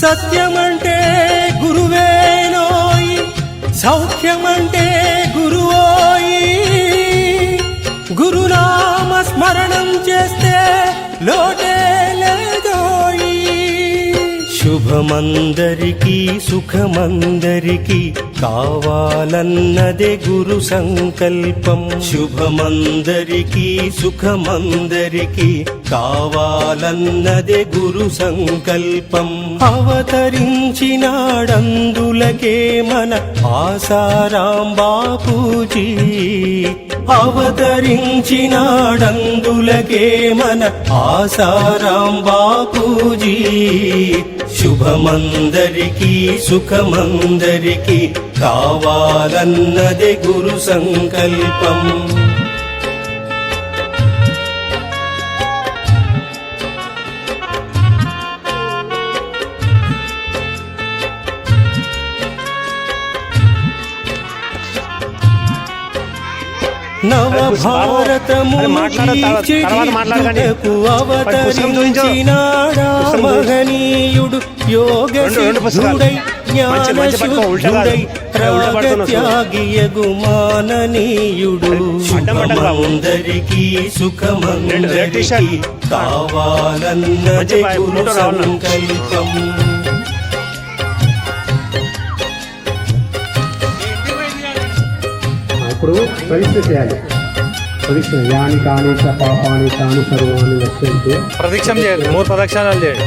సత్యమంటే గురువేనోయి, సౌఖ్యమంటే గురువోయి. గురునామ స్మరణం చేస్తే లోటే లేదోయి. శుభమందరికి సుఖమందరికి కావాలన్నదే గురు సంకల్పం. శుభమందరికి సుఖమందరికి కావాలన్నదే గురు సంకల్పం. అవతరించినాడందులకే మన ఆసారాం బాపూజీ. అవతరించినాడందులకే మన ఆసారాం బాపూజీ. శుభమందరికి సుఖమందరికి కావాలన్నదే గురు సంకల్పం. నవభారతమును తీర్చిదిద్దుటకు అవతరించినాడా మహనీయుడు. యోగ సిద్ధుడై జ్ఞానశుద్ధుడై రాగత్యాగియగు మాననీయుడు. శుభమందరికి సుఖమందరికి కావాలన్నదే గురు సంకల్పం. ఇప్పుడు పరీక్ష చేయాలి. పరీక్ష యాని కాని చ పాపాని తాను సర్వాన్ని నశ్యంతి. ప్రదక్షిణం చేయాలి, 3 ప్రదక్షిణాలు చేయాలి.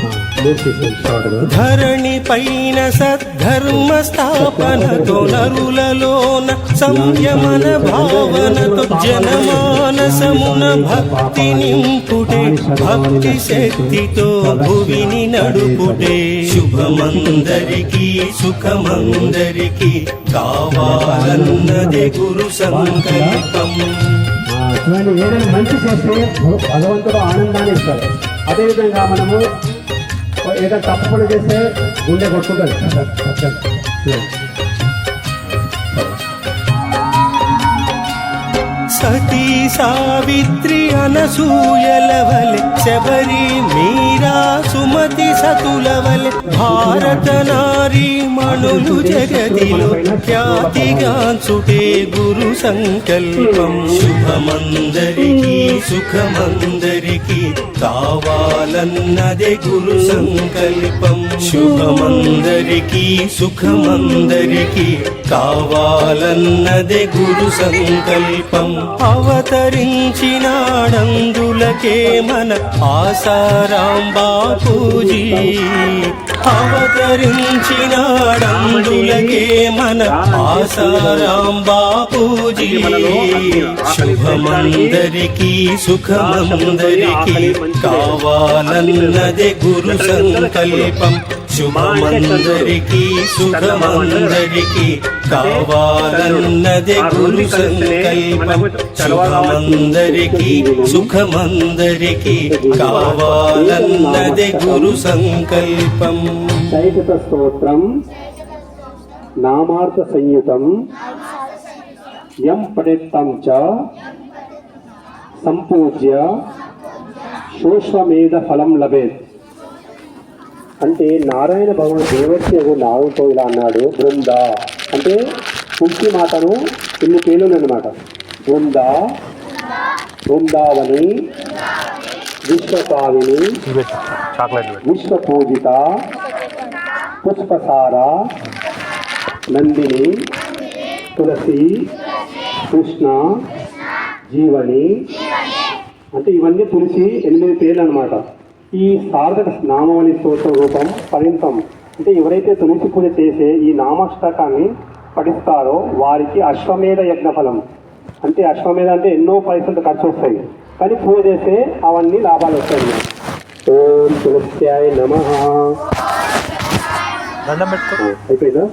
ధరణి పైన సద్ధర్మ స్థాపనతో నరులలోన సంయమన భావనతో జనమానసమున భక్తి నింపుటే. భక్తి శక్తితో భువిని నడుపుటే. శుభమందరికి సుఖమందరికి కావాలన్నదే గురు సంకల్పం. ఏదైనా మంచి చేస్తే భగవంతుడు ఆనందాన్ని ఇస్తాడు. అదేవిధంగా మనము ఏదైనా తప్పకుండా చేస్తే గుండె కొట్టుకుంటుంది. సతీ సావిత్రి అనసూయలవలె, శబరి మీరా సుమతి సతులవలె, భారత నారీ మణులు జగతిలో ఖ్యాతిగాంచుటే గురు సంకల్పం. శుభమందరికి సుఖమందరికి కావాలన్నదే గురు సంకల్పం. శుభమందరికి సుఖమందరికి కావాలన్నదే గురు సంకల్పం. అవతరించినాడందులకే మన ఆసారాం బాపూజీ. అవతరించినాడందులకే మన ఆసారాం బాపూజీ. శుభమందరికి సుఖమందరికి కావాలన్నదే గురు సంకల్పం. శుభమందరికి సుఖమందరికి కావాలన్నదే గురు సంకల్పం. శుభమందరికి సుఖమందరికి కావాలన్నదే గురు సంకల్పం. దైవత స్తోత్రం నామార్థ సంయుతం యం పఠితం చ సంపూజ్య శోష్వమేధ ఫలం లభేత్. అంటే నారాయణ భగవాన్ దేవర్షి నాగుతో ఇలా అన్నాడు. బృంద అంటే తులసి మాతను ఇన్ని పేర్లు అన్నమాట. బృంద, బృందావని, విశ్వపావిని, విశ్వపూజిత, పుష్పసార, నందిని, తులసి, కృష్ణ, జీవని. అంటే ఇవన్నీ తులసి 8 పేర్లు అన్నమాట. ఈ సార్థక నామావళి స్తోత్ర రూపం పర్యంతం. అంటే ఎవరైతే తులసి పూజ చేసే ఈ నామాష్టకాన్ని పఠిస్తారో వారికి అశ్వమేధ యజ్ఞ ఫలం. అంటే అశ్వమేధ అంటే ఎన్నో పైసలు ఖర్చు వస్తాయి, కానీ పూజ చేస్తే అవన్నీ లాభాలు వస్తాయి. ఓం తులస్యాయ నమః. దండం పెట్టుకో. అయిపోయిందా?